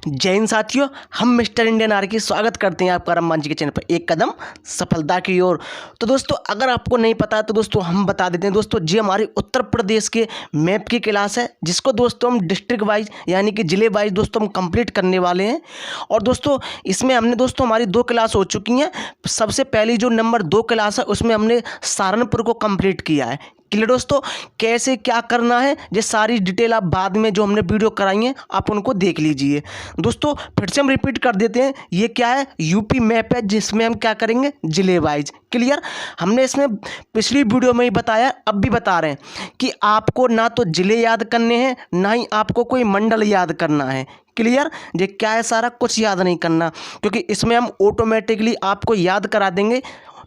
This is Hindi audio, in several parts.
जय हिंद साथियों, हम मिस्टर इंडियन आर्मी स्वागत करते हैं आपका रमन जी के चैनल पर एक कदम सफलता की ओर। तो दोस्तों अगर आपको नहीं पता है तो दोस्तों हम बता देते हैं। दोस्तों जी हमारी उत्तर प्रदेश के मैप की क्लास है जिसको दोस्तों हम डिस्ट्रिक्ट वाइज यानी कि ज़िले वाइज दोस्तों हम कंप्लीट करने वाले हैं। और दोस्तों इसमें हमने दोस्तों हमारी 2 क्लास हो चुकी हैं। सबसे पहली जो नंबर 2 क्लास है उसमें हमने सहारनपुर को कंप्लीट किया है। क्लियर दोस्तों, कैसे क्या करना है ये सारी डिटेल आप बाद में जो हमने वीडियो कराई है आप उनको देख लीजिए। दोस्तों फिर से हम रिपीट कर देते हैं, ये क्या है, यूपी मैप है जिसमें हम क्या करेंगे, जिले वाइज। क्लियर, हमने इसमें पिछली वीडियो में ही बताया, अब भी बता रहे हैं कि आपको ना तो जिले याद करने हैं ना ही आपको कोई मंडल याद करना है। क्लियर, ये क्या है, सारा कुछ याद नहीं करना, क्योंकि इसमें हम ऑटोमेटिकली आपको याद करा देंगे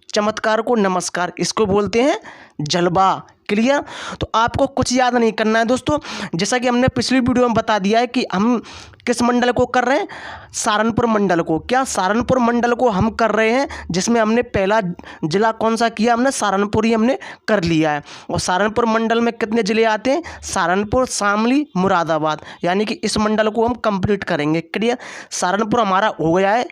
चमत्कार को नमस्कार, इसको बोलते हैं जलवा। क्लियर, तो आपको कुछ याद नहीं करना है दोस्तों। जैसा कि हमने पिछली वीडियो में बता दिया है कि हम किस मंडल को कर रहे हैं, सहारनपुर मंडल को। क्या सहारनपुर मंडल को हम कर रहे हैं, जिसमें हमने पहला जिला कौन सा किया, हमने सहारनपुर ही हमने कर लिया है। और सहारनपुर मंडल में कितने ज़िले आते हैं, सहारनपुर, शामली, मुरादाबाद, यानी कि इस मंडल को हम कंप्लीट करेंगे। क्लियर, सहारनपुर हमारा हो गया है,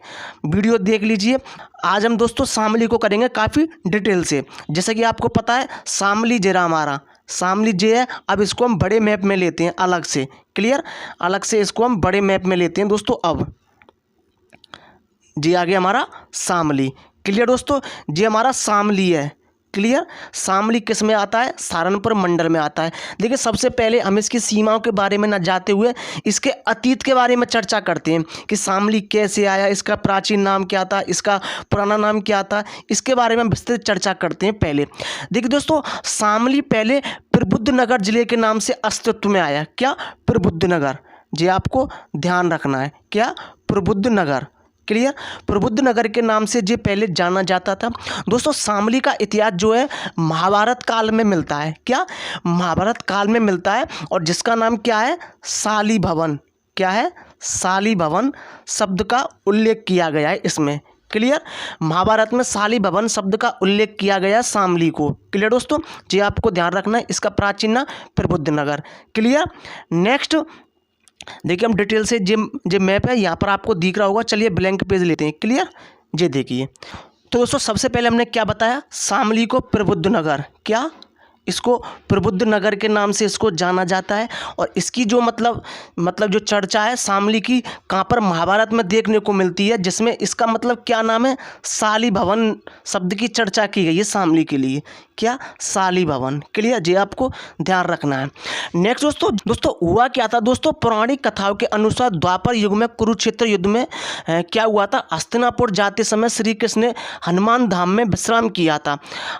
वीडियो देख लीजिए। आज हम दोस्तों शामली को करेंगे काफ़ी डिटेल से। जैसे कि आपको पता है शामली जिला हमारा शामली जे है। अब इसको हम बड़े मैप में लेते हैं अलग से। क्लियर, अलग से इसको हम बड़े मैप में लेते हैं दोस्तों। अब जी आ गया हमारा शामली। क्लियर दोस्तों, जी हमारा शामली है। क्लियर, शामली किस में आता है, सहारनपुर मंडल में आता है। देखिए सबसे पहले हम इसकी सीमाओं के बारे में न जाते हुए इसके अतीत के बारे में चर्चा करते हैं कि शामली कैसे आया, इसका प्राचीन नाम क्या था, इसका पुराना नाम क्या था, इसके बारे में विस्तृत चर्चा करते हैं। पहले देखिए दोस्तों, शामली पहले प्रबुद्धनगर जिले के नाम से अस्तित्व में आया। क्या, प्रबुद्धनगर, जी आपको ध्यान रखना है, क्या, प्रबुद्धनगर। क्लियर, प्रबुद्धनगर के नाम से ये पहले जाना जाता था। दोस्तों शामली का इतिहास जो है महाभारत काल में मिलता है। क्या, महाभारत काल में मिलता है, और जिसका नाम क्या है, शाली भवन। क्या है, शाली भवन शब्द का उल्लेख किया गया है इसमें। क्लियर, महाभारत में शाली भवन शब्द का उल्लेख किया गया शामली को। क्लियर दोस्तों, ये आपको ध्यान रखना है, इसका प्राचीन नाम प्रबुद्धनगर। क्लियर, नेक्स्ट देखिए हम डिटेल से जो मैप है यहाँ पर आपको दिख रहा होगा। चलिए ब्लैंक पेज लेते हैं। क्लियर, ये देखिए। तो दोस्तों सबसे पहले हमने क्या बताया, शामली को प्रबुद्धनगर, क्या, इसको प्रबुद्धनगर के नाम से इसको जाना जाता है। और इसकी जो मतलब जो चर्चा है शामली की, कहाँ पर, महाभारत में देखने को मिलती है, जिसमें इसका मतलब क्या नाम है, शाली भवन शब्द की चर्चा की गई है शामली के लिए। क्या, शाली भवन। क्लियर, जी आपको ध्यान रखना है। नेक्स्ट दोस्तों हुआ क्या था दोस्तों, पौराणिक कथाओं के अनुसार द्वापर युग में कुरुक्षेत्र युद्ध में क्या हुआ था, हस्तिनापुर जाते समय श्री कृष्ण ने हनुमान धाम में विश्राम किया था।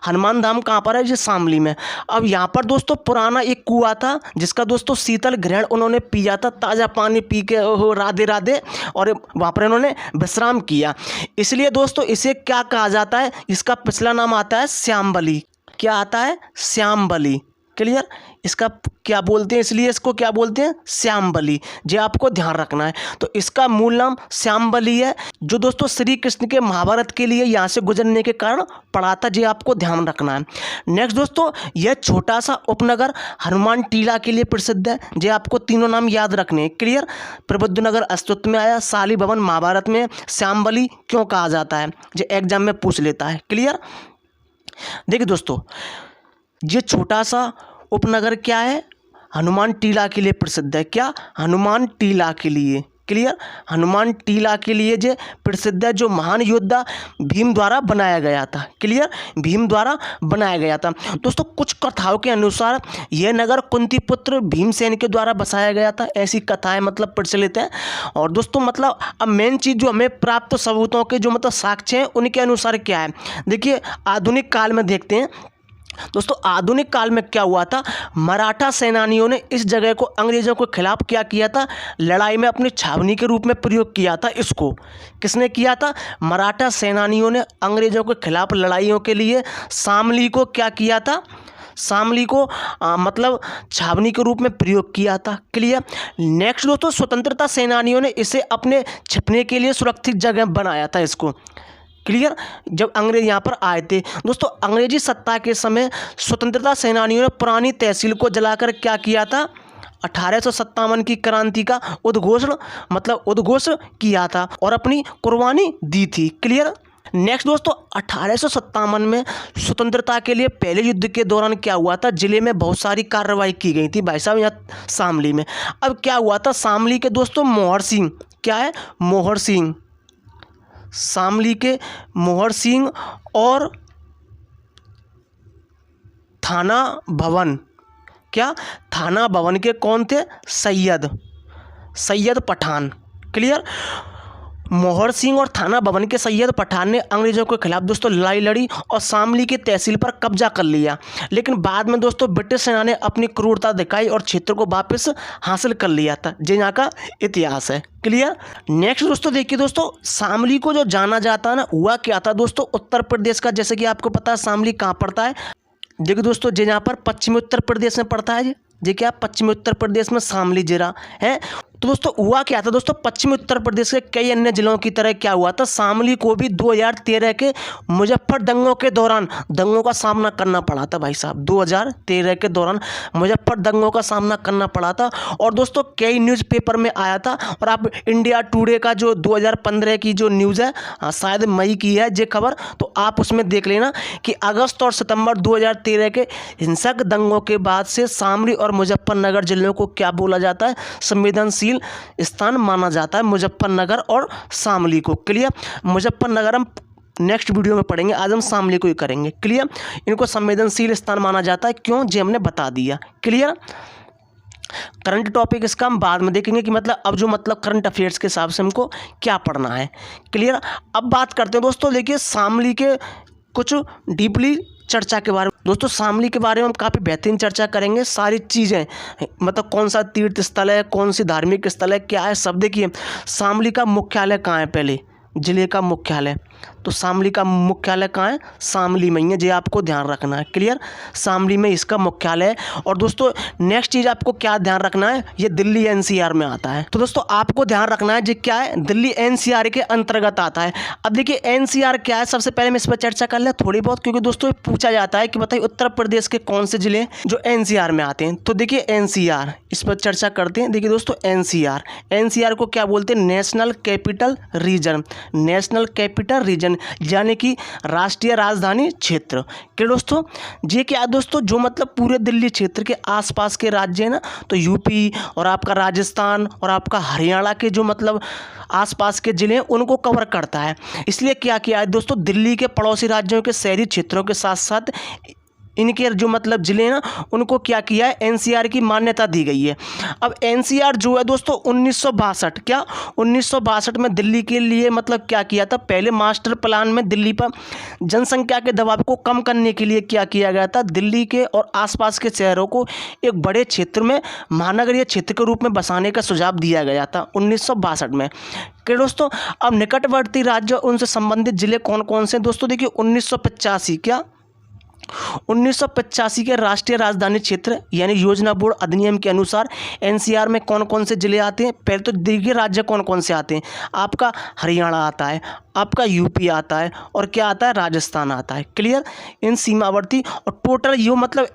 हनुमान धाम कहाँ पर है, ये शामली में। अब यहाँ पर दोस्तों पुराना एक कुआं था जिसका दोस्तों शीतल ग्रहण उन्होंने पिया था, ताज़ा पानी पी के ओहो राधे राधे, और वहाँ पर उन्होंने विश्राम किया। इसलिए दोस्तों इसे क्या कहा जाता है, इसका पिछला नाम आता है श्यामबली। क्या आता है, श्यामबली। क्लियर, इसका क्या बोलते हैं, इसलिए इसको क्या बोलते हैं, श्यामबली। ये आपको ध्यान रखना है। तो इसका मूल नाम श्यामबली है, जो दोस्तों श्री कृष्ण के महाभारत के लिए यहाँ से गुजरने के कारण पड़ा था। ये आपको ध्यान रखना है। नेक्स्ट दोस्तों, यह छोटा सा उपनगर हनुमान टीला के लिए प्रसिद्ध है। ये आपको तीनों नाम याद रखने हैं। क्लियर, प्रबुद्धनगर अस्तित्व में आया, शाली भवन महाभारत में, श्यामबली क्यों कहा जाता है, ये एग्जाम में पूछ लेता है। क्लियर, देखिए दोस्तों ये छोटा सा उपनगर क्या है, हनुमान टीला के लिए प्रसिद्ध है। क्या, हनुमान टीला के लिए। क्लियर, हनुमान टीला के लिए जो प्रसिद्ध है, जो महान योद्धा भीम द्वारा बनाया गया था। क्लियर, भीम द्वारा बनाया गया था। दोस्तों कुछ कथाओं के अनुसार यह नगर कुंती पुत्र भीमसेन के द्वारा बसाया गया था, ऐसी कथाएं मतलब प्रचलित हैं। और दोस्तों मतलब अब मेन चीज़ जो हमें प्राप्त सबूतों के जो मतलब साक्ष्य हैं उनके अनुसार क्या है, देखिए आधुनिक काल में देखते हैं दोस्तों। आधुनिक काल में क्या हुआ था, मराठा सेनानियों ने इस जगह को अंग्रेज़ों के खिलाफ क्या किया था, लड़ाई में अपनी छावनी के रूप में प्रयोग किया था। इसको किसने किया था, मराठा सेनानियों ने अंग्रेज़ों के खिलाफ लड़ाइयों के लिए शामली को क्या किया था, शामली को मतलब छावनी के रूप में प्रयोग किया था। क्लियर, नेक्स्ट दोस्तों स्वतंत्रता सेनानियों ने इसे अपने छिपने के लिए सुरक्षित जगह बनाया था इसको। क्लियर, जब अंग्रेज यहाँ पर आए थे दोस्तों, अंग्रेजी सत्ता के समय स्वतंत्रता सेनानियों ने पुरानी तहसील को जलाकर क्या किया था, 1857 की क्रांति का उद्घोषण किया था और अपनी कुर्बानी दी थी। क्लियर। नेक्स्ट दोस्तों, 1857 में स्वतंत्रता के लिए पहले युद्ध के दौरान क्या हुआ था, जिले में बहुत सारी कार्रवाई की गई थी भाई साहब यहाँ शामली में। अब क्या हुआ था, शामली के दोस्तों मोहर सिंह, क्या है, मोहर सिंह, शामली के मोहर सिंह और थाना भवन, क्या, थाना भवन के कौन थे, सैयद पठान। क्लियर। मोहर सिंह और थाना भवन के सैयद पठान ने अंग्रेजों के खिलाफ दोस्तों लड़ाई लड़ी और शामली की तहसील पर कब्जा कर लिया। लेकिन बाद में दोस्तों ब्रिटिश सेना ने अपनी क्रूरता दिखाई और क्षेत्र को वापस हासिल कर लिया था। ये यहाँ का इतिहास है। क्लियर। नेक्स्ट दोस्तों देखिए दोस्तों, शामली को जो जाना जाता है ना, हुआ क्या था दोस्तों, उत्तर प्रदेश का, जैसे कि आपको पता है शामली कहाँ पड़ता है, देखिए दोस्तों ये यहाँ पर पश्चिमी उत्तर प्रदेश में पड़ता है। ये क्या, पश्चिमी उत्तर प्रदेश में शामली जिला है। तो दोस्तों हुआ क्या था दोस्तों, पश्चिमी उत्तर प्रदेश के कई अन्य जिलों की तरह क्या हुआ था, शामली को भी 2013 के मुजफ्फर दंगों के दौरान दंगों का सामना करना पड़ा था भाई साहब। 2013 के दौरान मुजफ्फर दंगों का सामना करना पड़ा था। और दोस्तों कई न्यूज़पेपर में आया था, और आप इंडिया टुडे का जो 2015 की जो न्यूज़ है, शायद मई की है ये खबर, तो आप उसमें देख लेना कि अगस्त और सितंबर 2013 के हिंसक दंगों के बाद से शामली और मुजफ्फरनगर जिलों को क्या बोला जाता है, संवेदनशील स्थान माना जाता है, मुजफ्फरनगर और शामली को। क्लियर। मुजफ्फरनगर हम नेक्स्ट वीडियो में पढ़ेंगे, आज हम शामली को ही करेंगे। क्लियर। इनको संवेदनशील स्थान माना जाता है, क्यों, जे हमने बता दिया। क्लियर। करंट टॉपिक इसका हम बाद में देखेंगे कि मतलब अब जो मतलब करंट अफेयर्स के हिसाब से हमको क्या पढ़ना है। क्लियर। अब बात करते हैं दोस्तों, देखिए शामली के कुछ डीपली चर्चा के बारे में। दोस्तों शामली के बारे में हम काफ़ी बेहतरीन चर्चा करेंगे, सारी चीज़ें, मतलब कौन सा तीर्थ स्थल है, कौन सी धार्मिक स्थल है, क्या है, सब देखिए। शामली का मुख्यालय कहाँ है, पहले जिले का मुख्यालय, तो शामली का मुख्यालय कहाँ है, शामली में ही है, ये आपको ध्यान रखना है। क्लियर। शामली में इसका मुख्यालय है। और दोस्तों नेक्स्ट चीज़ आपको क्या ध्यान रखना है, ये दिल्ली एनसीआर में आता है। तो दोस्तों आपको ध्यान रखना है ये क्या है, दिल्ली एनसीआर के अंतर्गत आता है। अब देखिए एनसीआर क्या है, सबसे पहले मैं इस पर चर्चा कर लें थोड़ी बहुत, क्योंकि दोस्तों पूछा जाता है कि बताइए उत्तर प्रदेश के कौन से जिले जो एनसीआर में आते हैं। तो देखिए एनसीआर, इस पर चर्चा करते हैं। देखिए दोस्तों एनसीआर को क्या बोलते हैं, national capital region, national capital region यानी कि राष्ट्रीय राजधानी क्षेत्र। क्या दोस्तों, ये क्या है दोस्तों, जो मतलब पूरे दिल्ली क्षेत्र के आसपास के राज्य है ना, तो यूपी और आपका राजस्थान और आपका हरियाणा के जो मतलब आसपास के जिले हैं उनको कवर करता है। इसलिए क्या किया है दोस्तों, दिल्ली के पड़ोसी राज्यों के शहरी क्षेत्रों के साथ साथ इनके जो मतलब जिले हैं ना, उनको क्या किया है, एनसीआर की मान्यता दी गई है। अब एनसीआर जो है दोस्तों 1962 में दिल्ली के लिए मतलब क्या किया था, पहले मास्टर प्लान में दिल्ली पर जनसंख्या के दबाव को कम करने के लिए क्या किया गया था, दिल्ली के और आसपास के शहरों को एक बड़े क्षेत्र में महानगरीय क्षेत्र के रूप में बसाने का सुझाव दिया गया था 1962 में। क्या दोस्तों, अब निकटवर्ती राज्य उनसे संबंधित जिले कौन कौन से दोस्तों, देखिए 1985 के राष्ट्रीय राजधानी क्षेत्र यानी योजना बोर्ड अधिनियम के अनुसार एनसीआर में कौन कौन से जिले आते हैं, पहले तो देखिए राज्य कौन कौन से आते हैं, आपका हरियाणा आता है, आपका यूपी आता है, और क्या आता है, राजस्थान आता है। क्लियर। इन सीमावर्ती और टोटल यो मतलब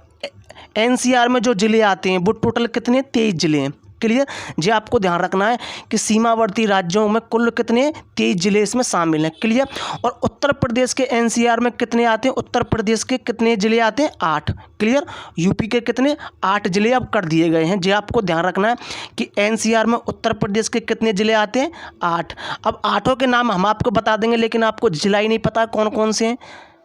एनसीआर में जो जिले आते हैं वो टोटल कितने, 23 जिले हैं। क्लियर। जी आपको ध्यान रखना है कि सीमावर्ती राज्यों में कुल कितने, 23 जिले इसमें शामिल हैं। क्लियर। और उत्तर प्रदेश के एनसीआर में कितने आते हैं, उत्तर प्रदेश के कितने जिले आते हैं, 8। क्लियर। यूपी के कितने, 8 जिले अब कर दिए गए हैं। जी आपको ध्यान रखना है कि एनसीआर में उत्तर प्रदेश के कितने जिले आते हैं, 8। अब 8 के नाम हम आपको बता देंगे, लेकिन आपको जिला ही नहीं पता कौन कौन से हैं,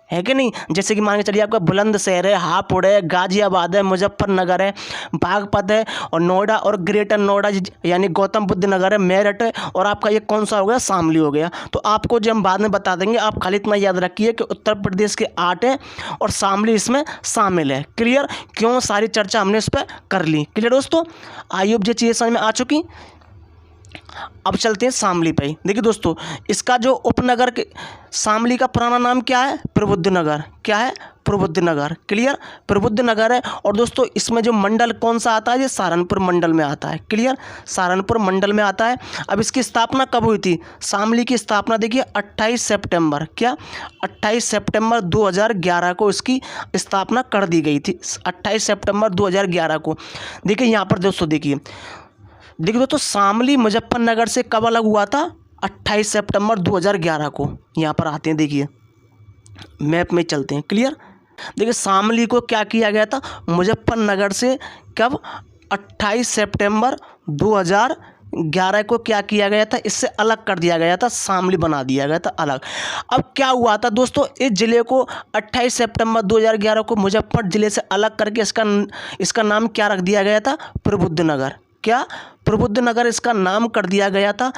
है कि नहीं। जैसे कि मान के चलिए आपका बुलंदशहर है, हापुड़ है, गाजियाबाद है, मुजफ्फरनगर है, बागपत है, और नोएडा और ग्रेटर नोएडा यानी गौतम बुद्ध नगर है, मेरठ है, और आपका ये कौन सा हो गया, शामली हो गया। तो आपको जब हम बाद में बता देंगे, आप खाली इतना याद रखिए कि उत्तर प्रदेश के 8 हैं और शामली इसमें शामिल है। क्लियर। क्यों, सारी चर्चा हमने इस पर कर ली। क्लियर दोस्तों, आई होप ये चीज़ें समझ में आ चुकी। अब चलते हैं शामली पे। देखिए दोस्तों, इसका जो उपनगर के शामली का पुराना नाम क्या है? प्रबुद्धनगर। क्या है? प्रबुद्धनगर। क्लियर, प्रबुद्धनगर है। और दोस्तों इसमें जो मंडल कौन सा आता है? ये सहारनपुर मंडल में आता है। क्लियर, सहारनपुर मंडल में आता है। अब इसकी स्थापना कब हुई थी? शामली की स्थापना देखिए 28 सितंबर, क्या 28 सितंबर 2011 को इसकी स्थापना कर दी गई थी। 28 सितंबर 2011 को। देखिए यहाँ पर दोस्तों, देखिए दोस्तों, शामली मुजफ्फरनगर से कब अलग हुआ था? 28 सितंबर 2011 को। यहाँ पर आते हैं, देखिए मैप में चलते हैं। क्लियर, देखिए शामली को क्या किया गया था? मुजफ्फरनगर से कब? 28 सितंबर 2011 को क्या किया गया था? इससे अलग कर दिया गया था, शामली बना दिया गया था अलग। अब क्या हुआ था दोस्तों, इस ज़िले को 28 सितंबर 2011 को मुजफ्फर ज़िले से अलग करके इसका नाम क्या रख दिया गया था? प्रबुद्धनगर। क्या? प्रबुद्धनगर इसका नाम कर दिया गया था।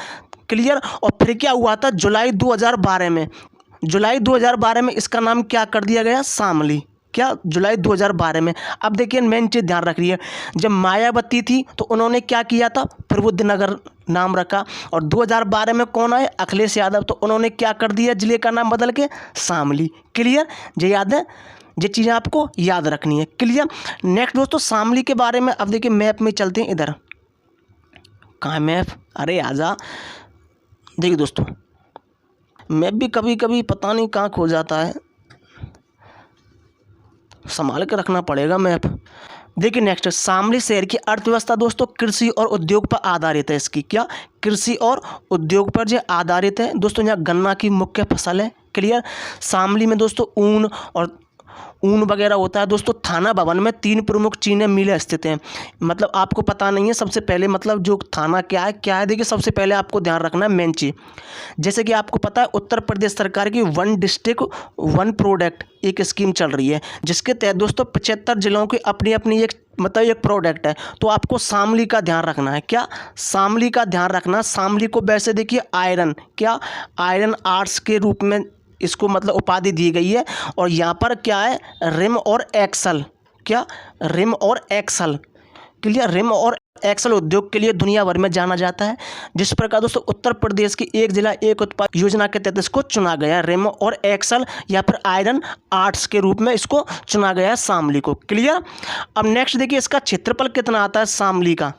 क्लियर, और फिर क्या हुआ था? जुलाई 2012 में, जुलाई 2012 में इसका नाम क्या कर दिया गया? शामली। क्या? जुलाई 2012 में। अब देखिए मेन चीज़ ध्यान रख रही है, जब मायावती थी तो उन्होंने क्या किया था? प्रबुद्धनगर नाम रखा। और 2012 में कौन आए? अखिलेश यादव, तो उन्होंने क्या कर दिया? जिले का नाम बदल के शामली। क्लियर, ये याद है, ये चीज़ें आपको याद रखनी है। क्लियर, नेक्स्ट दोस्तों शामली के बारे में अब देखिए मैप में चलते हैं। इधर कहाँ है मैप? अरे आजा। देखिए दोस्तों, मैप भी कभी कभी पता नहीं कहाँ खो जाता है, संभाल के रखना पड़ेगा मैप। देखिए नेक्स्ट, शामली शहर की अर्थव्यवस्था दोस्तों कृषि और उद्योग पर आधारित है। इसकी क्या? कृषि और उद्योग पर जो आधारित है दोस्तों। यहाँ गन्ना की मुख्य फसल है। क्लियर, शामली में दोस्तों ऊन वगैरह होता है दोस्तों। थाना भवन में 3 प्रमुख चीनी मिलें स्थित हैं। मतलब आपको पता नहीं है, सबसे पहले मतलब जो थाना क्या है देखिए, सबसे पहले आपको ध्यान रखना है मेन चीज़, जैसे कि आपको पता है उत्तर प्रदेश सरकार की 1 डिस्ट्रिक्ट 1 प्रोडक्ट एक स्कीम चल रही है, जिसके तहत दोस्तों 75 जिलों की अपनी अपनी एक प्रोडक्ट है। तो आपको शामली का ध्यान रखना है। क्या? शामली का ध्यान रखना। शामली को वैसे देखिए आयरन, क्या आयरन आर्ट्स के रूप में इसको मतलब उपाधि दी गई है। और यहाँ पर क्या है? रिम और एक्सल। क्या? रिम और एक्सल। क्लियर, रिम और एक्सल उद्योग के लिए दुनिया भर में जाना जाता है। जिस प्रकार दोस्तों उत्तर प्रदेश की एक जिला एक उत्पाद योजना के तहत इसको चुना गया, रिम और एक्सल या फिर आयरन आर्ट्स के रूप में इसको चुना गया है शामली को। क्लियर, अब नेक्स्ट देखिए इसका क्षेत्रफल कितना आता है शामली का।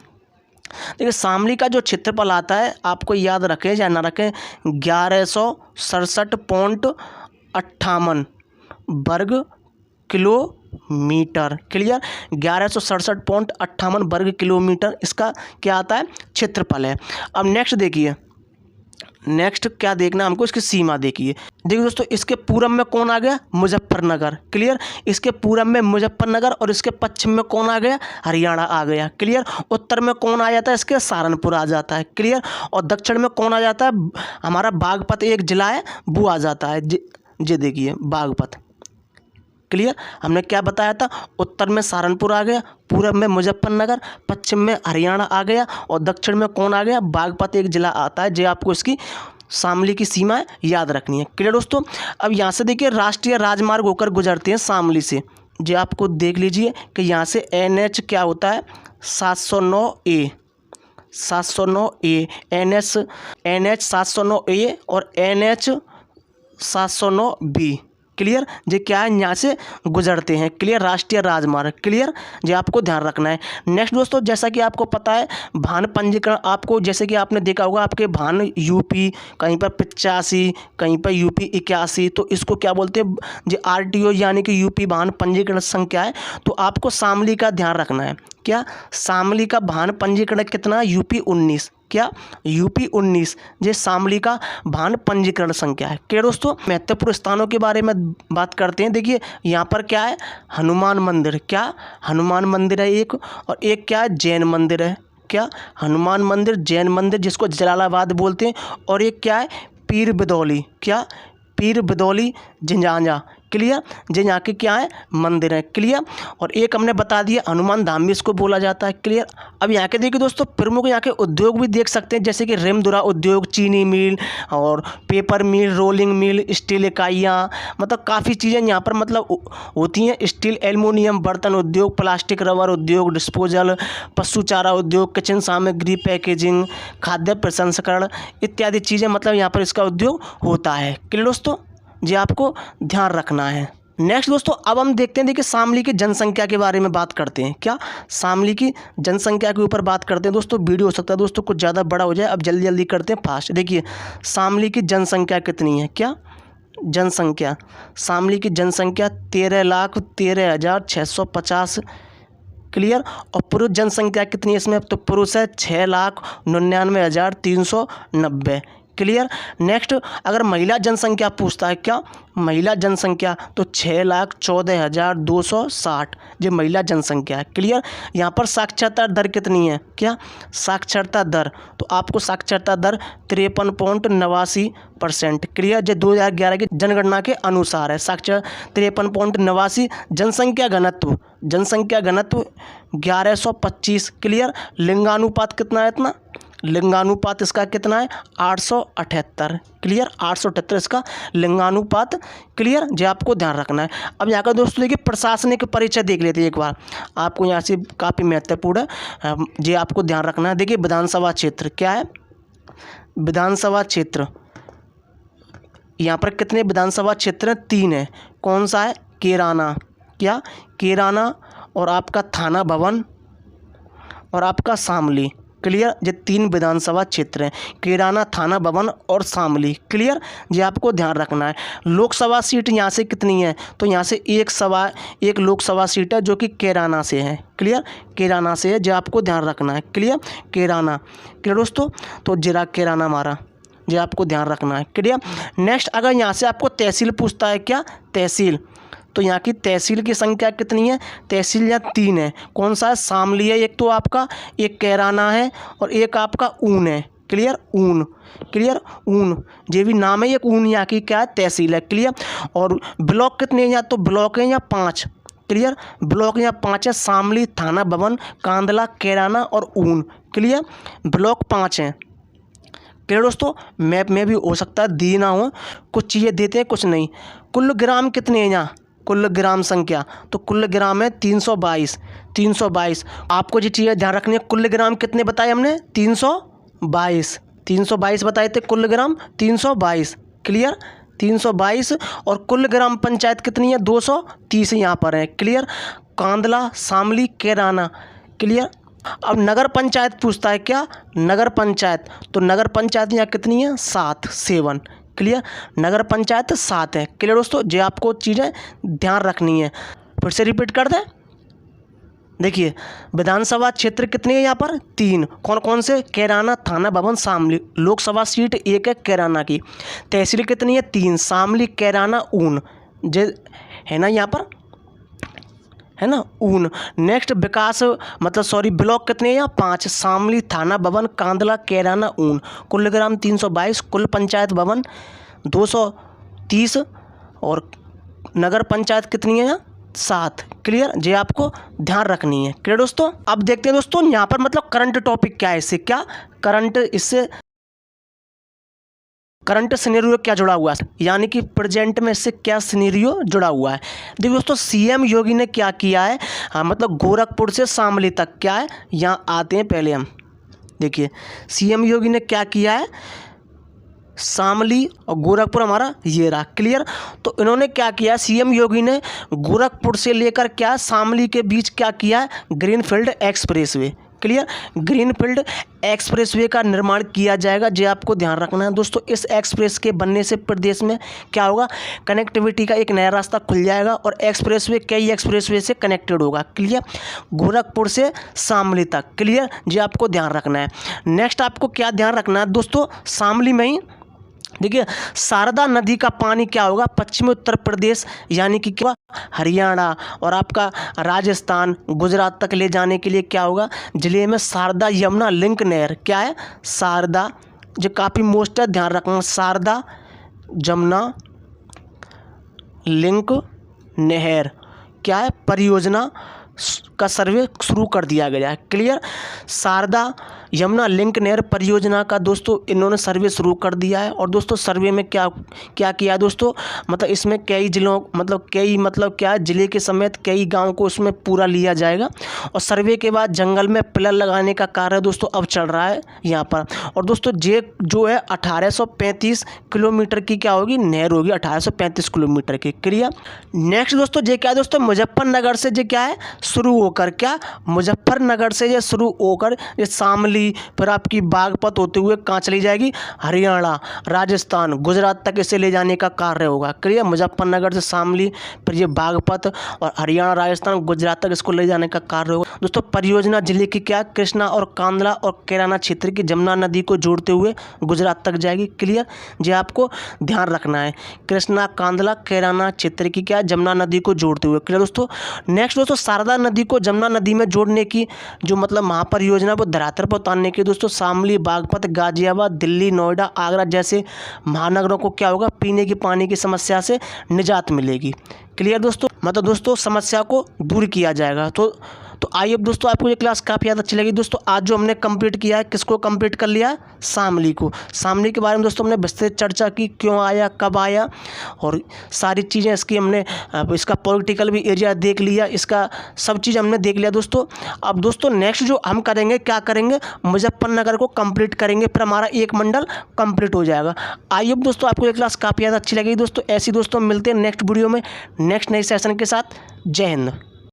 देखिए शामली का जो क्षेत्रफल आता है, आपको याद रखें या ना रखें, 1167.58 वर्ग किलोमीटर। क्लियर, 1167.58 वर्ग किलोमीटर इसका क्या आता है? क्षेत्रफल है। अब नेक्स्ट देखिए, नेक्स्ट क्या देखना हमको? इसकी सीमा देखिए। देखिए दोस्तों, इसके पूरब में कौन आ गया? मुजफ्फरनगर। क्लियर, इसके पूरब में मुजफ्फरनगर और इसके पश्चिम में कौन आ गया? हरियाणा आ गया। क्लियर, उत्तर में कौन आ जाता है? इसके सहारनपुर आ जाता है। क्लियर, और दक्षिण में कौन आ जाता है? हमारा बागपत एक जिला है, वो आ जाता है। जी देखिए बागपत। क्लियर, हमने क्या बताया था? उत्तर में सहारनपुर आ गया, पूरब में मुजफ्फरनगर, पश्चिम में हरियाणा आ गया और दक्षिण में कौन आ गया? बागपत एक जिला आता है। जो आपको इसकी शामली की सीमाएं याद रखनी है। क्लियर दोस्तों, अब यहाँ से देखिए राष्ट्रीय राजमार्ग होकर गुजरते हैं शामली से। जो आपको देख लीजिए कि यहाँ से NH क्या होता है? 709A, 709A, NH 709A और NH 709B। क्लियर, ये क्या है? यहाँ से गुजरते हैं। क्लियर, राष्ट्रीय राजमार्ग। क्लियर, ये आपको ध्यान रखना है। नेक्स्ट दोस्तों, जैसा कि आपको पता है वाहन पंजीकरण, आपको जैसे कि आपने देखा होगा आपके वाहन यूपी कहीं पर 85, कहीं पर यूपी 81, तो इसको क्या बोलते हैं? जो RTO यानी कि यूपी वाहन पंजीकरण संख्या है। तो आपको शामली का ध्यान रखना है। क्या? शामली का वाहन पंजीकरण कितना? यूपी 19। क्या? यूपी 19 ये शामली का वाहन पंजीकरण संख्या है। क्या दोस्तों, महत्वपूर्ण स्थानों के बारे में बात करते हैं। देखिए यहाँ पर क्या है? हनुमान मंदिर। क्या? हनुमान मंदिर है एक, और एक क्या है? जैन मंदिर है। क्या? हनुमान मंदिर, जैन मंदिर जिसको जलालाबाद बोलते हैं। और एक क्या है? पीर बदौली। क्या? पीर बदौली झंझाना। क्लियर। जो यहाँ के क्या है, मंदिर है। क्लियर। और एक हमने बता दिया हनुमान धाम भी इसको बोला जाता है। क्लियर। अब यहाँ के देखिए दोस्तों प्रमुख यहाँ के उद्योग भी देख सकते हैं, जैसे कि रेमदुरा उद्योग, चीनी मिल और पेपर मिल, रोलिंग मिल, स्टील इकाइयाँ, मतलब काफ़ी चीज़ें यहाँ पर मतलब होती हैं। स्टील, एल्युमिनियम, बर्तन उद्योग, प्लास्टिक रबर उद्योग, डिस्पोजल, पशु चारा उद्योग, किचन सामग्री, पैकेजिंग, खाद्य प्रसंस्करण इत्यादि चीज़ें मतलब यहाँ पर इसका उद्योग होता है। क्लियर दोस्तों, ये आपको ध्यान रखना है। नेक्स्ट दोस्तों अब हम देखते हैं, देखिए शामली की जनसंख्या के बारे में बात करते हैं। क्या, शामली की जनसंख्या के ऊपर बात करते हैं दोस्तों। वीडियो हो सकता है दोस्तों कुछ ज़्यादा बड़ा हो जाए, अब जल्दी जल्दी करते हैं फास्ट। देखिए शामली की जनसंख्या कितनी है, क्या जनसंख्या, शामली की जनसंख्या 13,13,650। क्लियर। और पुरुष जनसंख्या कितनी है इसमें, तो पुरुष है 6,99,390। क्लियर। नेक्स्ट अगर महिला जनसंख्या पूछता है, क्या महिला जनसंख्या, तो 6,14,260 ये महिला जनसंख्या है। क्लियर। यहाँ पर साक्षरता दर कितनी है, क्या साक्षरता दर, तो आपको साक्षरता दर 53.89%। क्लियर। जो 2011 की जनगणना के अनुसार है, साक्षर 53.89। जनसंख्या घनत्व, जनसंख्या घनत्व 1125। क्लियर। लिंगानुपात कितना है, इतना लिंगानुपात इसका कितना है, 878। क्लियर। 878 इसका लिंगानुपात। क्लियर। जो आपको ध्यान रखना है। अब यहाँ का दोस्तों देखिए प्रशासनिक परिचय देख लेते हैं एक बार, आपको यहाँ से काफ़ी महत्वपूर्ण है, जो आपको ध्यान रखना है। देखिए विधानसभा क्षेत्र क्या है, विधानसभा क्षेत्र, यहाँ पर कितने विधानसभा क्षेत्र हैं, 3 है। कौन सा है, कैराना, क्या कैराना, और आपका थाना भवन और आपका शामली। क्लियर। ये 3 विधानसभा क्षेत्र हैं, कैराना, थाना भवन और शामली। क्लियर। ये आपको ध्यान रखना है। लोकसभा सीट यहाँ से कितनी है, तो यहाँ से एक लोकसभा सीट है जो कि कैराना से है। क्लियर। कैराना से है, जो आपको ध्यान रखना है। क्लियर। कैराना। क्लियर दोस्तों, तो जिला कैराना हमारा, ये आपको ध्यान रखना है। क्लियर। नेक्स्ट अगर यहाँ से आपको तहसील पूछता है, क्या तहसील, तो यहाँ की तहसील की संख्या कितनी है, तहसील यहाँ 3 है। कौन सा है, शामली है एक, तो आपका एक कैराना है और एक आपका ऊन है। क्लियर। ऊन। क्लियर। ऊन, ये भी नाम है, एक ऊन यहाँ की क्या है, तहसील है। क्लियर। और ब्लॉक कितने हैं यहाँ, तो ब्लॉक है यहाँ 5। क्लियर। ब्लॉक यहाँ 5 है, शामली, थाना भवन, कांदला, कैराना और ऊन। क्लियर। ब्लॉक 5 हैं। क्लियर दोस्तों, मैप में भी हो सकता है दी ना हो, कुछ चीज़ें देते हैं कुछ नहीं। कुल ग्राम कितने हैं यहाँ, कुल ग्राम संख्या, तो कुल ग्राम है 322। 322 आपको ये चीज़ें ध्यान रखनी है। कुल ग्राम कितने बताए हमने, 322। 322 बताए थे कुल ग्राम, 322। क्लियर। 322। और कुल ग्राम पंचायत कितनी है, 230 यहाँ पर है। क्लियर। कांदला, शामली, कैराना। क्लियर। अब नगर पंचायत पूछता है, क्या नगर पंचायत, तो नगर पंचायत यहाँ कितनी है, 7। क्लियर। नगर पंचायत 7 है। क्लियर दोस्तों, जो आपको चीज़ें ध्यान रखनी है, फिर से रिपीट कर दें। देखिए विधानसभा क्षेत्र कितने हैं यहाँ पर, 3। कौन कौन से, कैराना, थाना भवन, शामली। लोकसभा सीट 1 है कैराना की। तहसील कितनी है, 3, शामली, कैराना, ऊन, जे है ना यहाँ पर, है ना, ऊन। नेक्स्ट विकास ब्लॉक कितने हैं यहाँ, 5, शामली, थाना भवन, कांदला, कैराना, ऊन। कुल ग्राम 322, कुल पंचायत भवन 230 और नगर पंचायत कितनी है यहाँ, 7। क्लियर। ये आपको ध्यान रखनी है। क्लियर दोस्तों। अब देखते हैं दोस्तों यहाँ पर करंट टॉपिक क्या है, इससे क्या करंट सिनेरियो क्या जुड़ा हुआ है, यानी कि प्रेजेंट में इससे क्या सिनेरियो जुड़ा हुआ है। देखिए दोस्तों सीएम योगी ने क्या किया है, गोरखपुर से शामली तक क्या है, यहाँ आते हैं पहले हम। देखिए सीएम योगी ने क्या किया है, शामली और गोरखपुर हमारा ये रहा। क्लियर। तो इन्होंने क्या किया, सीएम योगी ने गोरखपुर से लेकर क्या शामली के बीच क्या किया है, greenfield expressway. Clear. Greenfield expressway का निर्माण किया जाएगा, जो आपको ध्यान रखना है दोस्तों। इस एक्सप्रेस के बनने से प्रदेश में क्या होगा, कनेक्टिविटी का एक नया रास्ता खुल जाएगा और एक्सप्रेसवे कई एक्सप्रेसवे से कनेक्टेड होगा। क्लियर। गोरखपुर से शामली तक। क्लियर। जो आपको ध्यान रखना है। नेक्स्ट आपको क्या ध्यान रखना है दोस्तों, शामली में ही देखिए शारदा नदी का पानी क्या होगा, पश्चिमी उत्तर प्रदेश यानी कि क्या, हरियाणा और आपका राजस्थान, गुजरात तक ले जाने के लिए क्या होगा, जिले में शारदा यमुना लिंक नहर क्या है, शारदा, जो काफ़ी मोस्ट है, ध्यान रखना, शारदा जमुना लिंक नहर क्या है, परियोजना का सर्वे शुरू कर दिया गया है। क्लियर। शारदा यमुना लिंक नहर परियोजना का दोस्तों इन्होंने सर्वे शुरू कर दिया है। और दोस्तों सर्वे में क्या क्या किया है दोस्तों, मतलब इसमें कई जिलों मतलब क्या ज़िले के समेत कई गांव को उसमें पूरा लिया जाएगा। और सर्वे के बाद जंगल में पिलर लगाने का कार्य दोस्तों अब चल रहा है यहाँ पर। और दोस्तों ये जो है 1835 किलोमीटर की क्या होगी, नहर होगी, 1835 किलोमीटर की। क्लियर। नेक्स्ट दोस्तों ये क्या है दोस्तों, मुजफ्फरनगर से ये क्या है शुरू होकर, क्या मुजफ्फरनगर से ये शुरू होकर ये शामली, फिर आपकी बागपत होते हुए कहाँ चली जाएगी, हरियाणा, राजस्थान, गुजरात तक इसे ले जाने का कार्य होगा। क्लियर। मुजफ्फरनगर से शामली, फिर ये बागपत और हरियाणा, राजस्थान, गुजरात तक इसको ले जाने का कार्य होगा। दोस्तों परियोजना जिले की क्या, कृष्णा और कांदला और कैराना क्षेत्र की जमुना नदी को जोड़ते हुए गुजरात तक जाएगी। क्लियर। ये आपको ध्यान रखना है, कृष्णा, कांदला, कैराना क्षेत्र की क्या, जमुना नदी को जोड़ते हुए। क्लियर दोस्तों। नेक्स्ट दोस्तों शारदा नदी को जमुना नदी में जोड़ने की जो मतलब महापरियोजना वो धरातल पर उतारने के दोस्तों शामली, बागपत, गाजियाबाद, दिल्ली, नोएडा, आगरा जैसे महानगरों को क्या होगा, पीने की पानी की समस्या से निजात मिलेगी। क्लियर दोस्तों। मतलब दोस्तों समस्या को दूर किया जाएगा। तो आइए दोस्तों आपको ये क्लास काफ़ी ज़्यादा अच्छी लगी। दोस्तों आज जो हमने कंप्लीट किया है, किसको कंप्लीट कर लिया है, शामली को। शामली के बारे में दोस्तों हमने विस्तृत चर्चा की, क्यों आया, कब आया, और सारी चीज़ें इसकी हमने इसका पॉलिटिकल भी एरिया देख लिया, इसका सब चीज़ हमने देख लिया दोस्तों। अब दोस्तों नेक्स्ट जो हम करेंगे, क्या करेंगे, मुजफ्फरनगर को कंप्लीट करेंगे, फिर हमारा एक मंडल कंप्लीट हो जाएगा। आइए दोस्तों आपको ये क्लास काफ़ी ज़्यादा अच्छी लगी दोस्तों। ऐसी दोस्तों मिलते हैं नेक्स्ट वीडियो में नेक्स्ट नए सेशन के साथ। जय हिंद।